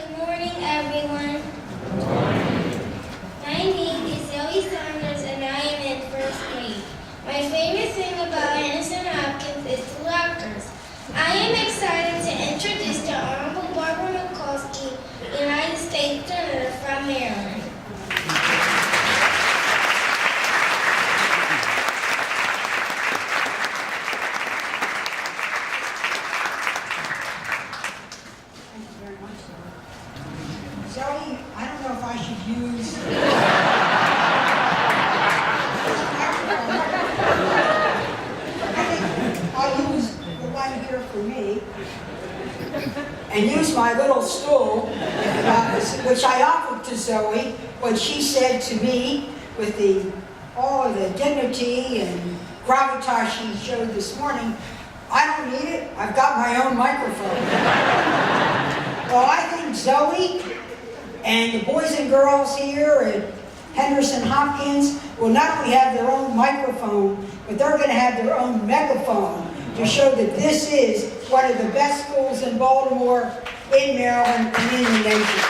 Good morning, everyone. Good morning. My name is Zoe Saunders, and I am in first grade. My favorite thing about Henderson-Hopkins is the lockers. I am excited to introduce the Honorable Barbara Mikulski, United States Senator from Maryland. Zoe, I don't know if I should use I think I'll use the one here for me and use my little stool, which I offered to Zoe, when she said to me with all of the dignity and gravitas she showed this morning, I don't need it, I've got my own microphone. Well, I think Zoe and the boys and girls here at Henderson-Hopkins will not only have their own microphone, but they're going to have their own megaphone to show that this is one of the best schools in Baltimore, in Maryland, and in the nation.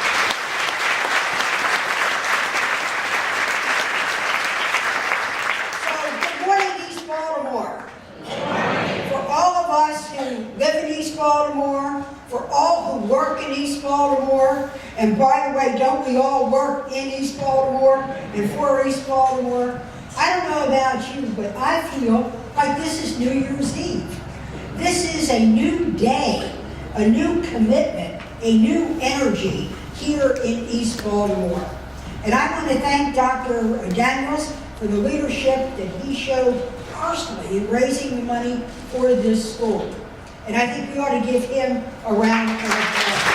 So, good morning, East Baltimore. For all of us who live in East Baltimore, for all who work in East Baltimore, and by the way, don't we all work in East Baltimore and for East Baltimore? I don't know about you, but I feel like this is New Year's Eve. This is a new day, a new commitment, a new energy here in East Baltimore. And I want to thank Dr. Daniels for the leadership that he showed personally in raising the money for this school. And I think we ought to give him a round of applause.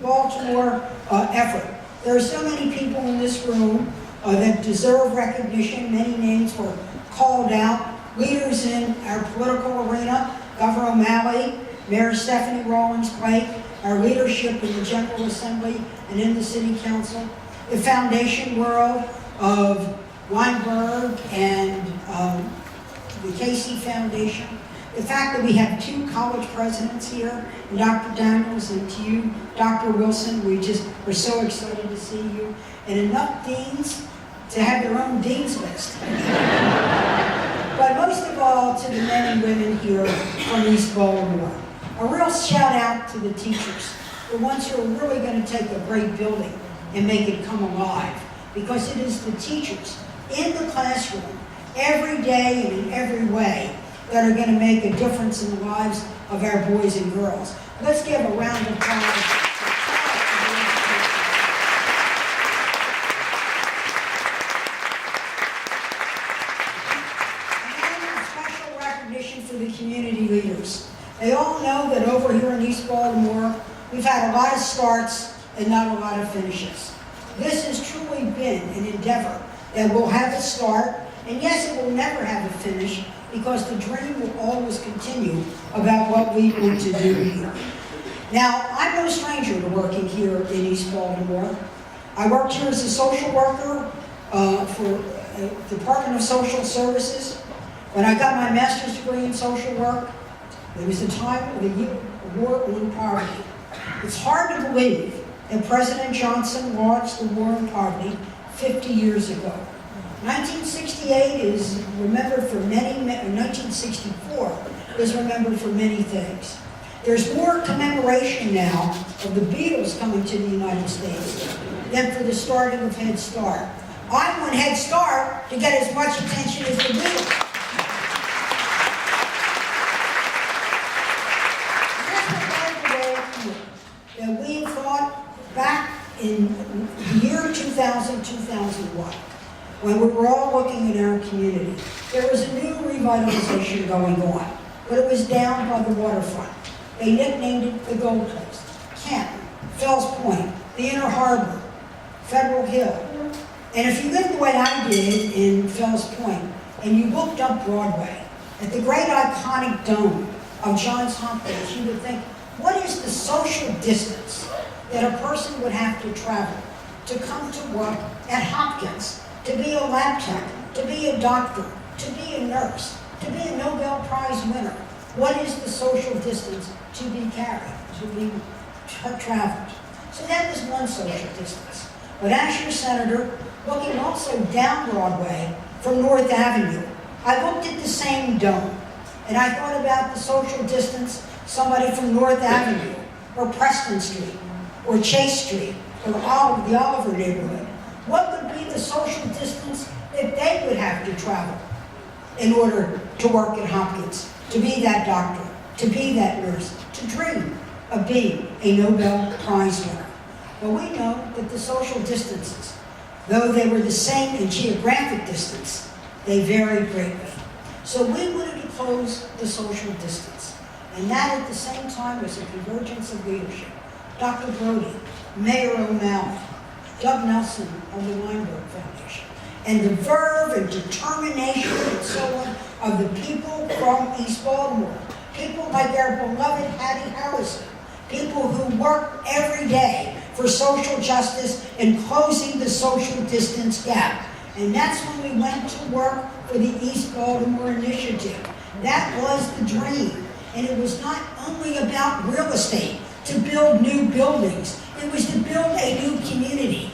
Baltimore effort. There are so many people in this room that deserve recognition. Many names were called out. Leaders in our political arena, Governor O'Malley, Mayor Stephanie Rawlins-Blake, our leadership in the General Assembly and in the City Council, the foundation world of Weinberg and the Casey Foundation, the fact that we have 2 college presidents here, and Dr. Daniels, and to you, Dr. Wilson, we're so excited to see you, and enough deans to have their own dean's list. But most of all, to the men and women here from East Baltimore. A real shout out to the teachers, the ones who are really going to take a great building and make it come alive, because it is the teachers in the classroom every day and in every way that are going to make a difference in the lives of our boys and girls. Let's give a round of applause. And a special recognition for the community leaders. They all know that over here in East Baltimore, we've had a lot of starts and not a lot of finishes. This has truly been an endeavor that will have a start, and yes, it will never have a finish, because the dream will always continue about what we want to do here. Now, I'm no stranger to working here in East Baltimore. I worked here as a social worker for the Department of Social Services. When I got my master's degree in social work, it was the time of the war on poverty. It's hard to believe that President Johnson launched the war on poverty 50 years ago. 1968 is remembered for 1964 is remembered for many things. There's more commemoration now of the Beatles coming to the United States than for the starting of Head Start. I want Head Start to get as much attention as the Beatles. That we thought back in the year 2000, 2001, when we were all looking at our community, there was a new revitalization going on, but it was down by the waterfront. They nicknamed it the Gold Coast, Canton, Fells Point, the Inner Harbor, Federal Hill. And if you lived the way I did in Fells Point, and you looked up Broadway, at the great iconic dome of Johns Hopkins, you would think, what is the social distance that a person would have to travel to come to work at Hopkins, to be a lab tech, to be a doctor, to be a nurse, to be a Nobel Prize winner. What is the social distance to be carried, to be traveled? So that was one social distance. But as your senator, looking also down Broadway from North Avenue, I looked at the same dome, and I thought about the social distance somebody from North Avenue, or Preston Street, or Chase Street, or the Oliver neighborhood. What would be the social distance that they would have to travel in order to work at Hopkins, to be that doctor, to be that nurse, to dream of being a Nobel Prize winner? But we know that the social distances, though they were the same in geographic distance, they varied greatly. So we wanted to close the social distance. And that at the same time was a convergence of leadership. Dr. Brody, Mayor O'Malley, Doug Nelson of the Weinberg Foundation, and the verve and determination and so on of the people from East Baltimore. People like our beloved Hattie Harrison, people who work every day for social justice and closing the social distance gap. And that's when we went to work for the East Baltimore Initiative. That was the dream. And it was not only about real estate, to build new buildings. It was to build a new community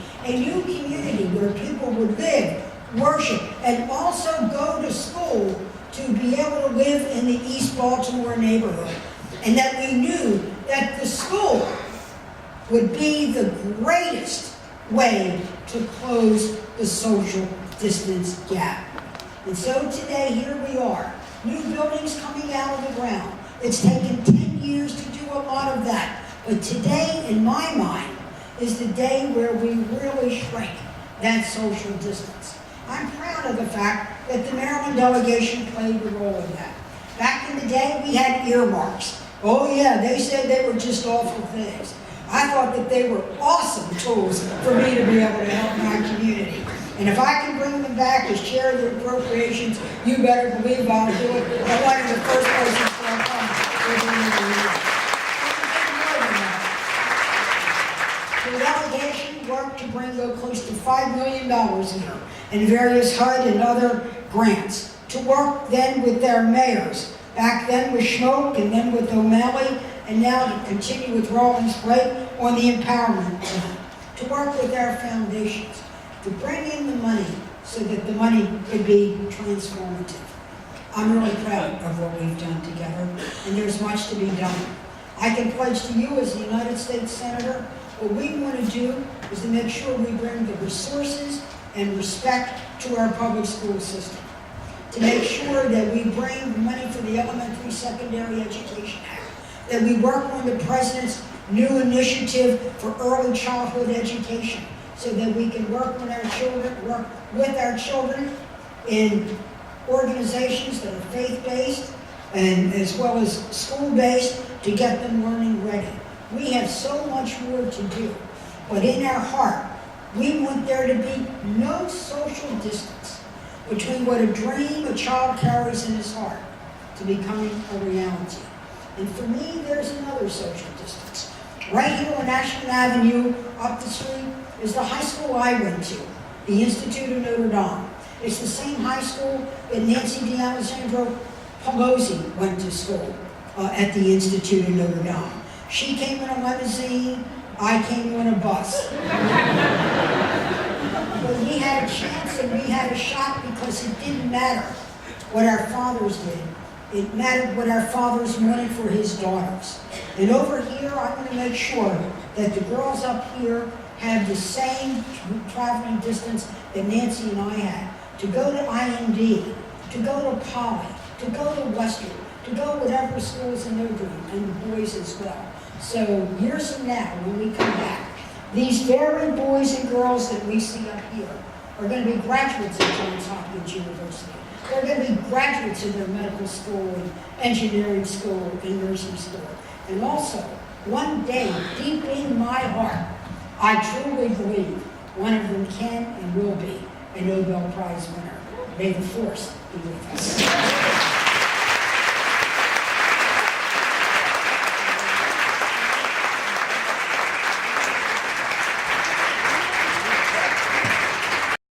where people would live, worship, and also go to school to be able to live in the East Baltimore neighborhood. And that we knew that the school would be the greatest way to close the social distance gap. And so today, here we are, new buildings coming out of the ground. It's taken 10 years to do a lot of that. But today, in my mind, is the day where we really shrink that social distance. I'm proud of the fact that the Maryland delegation played a role in that. Back in the day, we had earmarks. Oh yeah, they said they were just awful things. I thought that they were awesome tools for me to be able to help my community. And if I can bring them back as chair of the appropriations, you better believe I'll do it. I'm one of the first persons to come. The delegation worked to bring close to $5 million here in various HUD and other grants, to work then with their mayors, back then with Schmoke and then with O'Malley, and now to continue with Rawlings Blake on the empowerment plan, to work with our foundations, to bring in the money so that the money could be transformative. I'm really proud of what we've done together, and there's much to be done. I can pledge to you as a United States Senator, what we want to do is to make sure we bring the resources and respect to our public school system. To make sure that we bring money for the Elementary Secondary Education Act, that we work on the President's new initiative for early childhood education, so that we can work with our children in organizations that are faith-based and as well as school-based to get them learning ready. We have so much more to do, but in our heart, we want there to be no social distance between what a dream a child carries in his heart to becoming a reality. And for me, there's another social distance. Right here on Ashland Avenue, up the street, is the high school I went to, the Institute of Notre Dame. It's the same high school that Nancy D'Alessandro Pelosi went to school at the Institute of Notre Dame. She came in a limousine, I came on a bus. But we had a chance and we had a shot because it didn't matter what our fathers did. It mattered what our fathers wanted for his daughters. And over here, I'm going to make sure that the girls up here have the same traveling distance that Nancy and I had. To go to IMD, to go to Poly, to go to Western, to go whatever schools in their dream, and the boys as well. So years from now, when we come back, these very boys and girls that we see up here are going to be graduates of Johns Hopkins University. They're going to be graduates of their medical school and engineering school and nursing school. And also, one day, deep in my heart, I truly believe one of them can and will be a Nobel Prize winner. May the force be with us.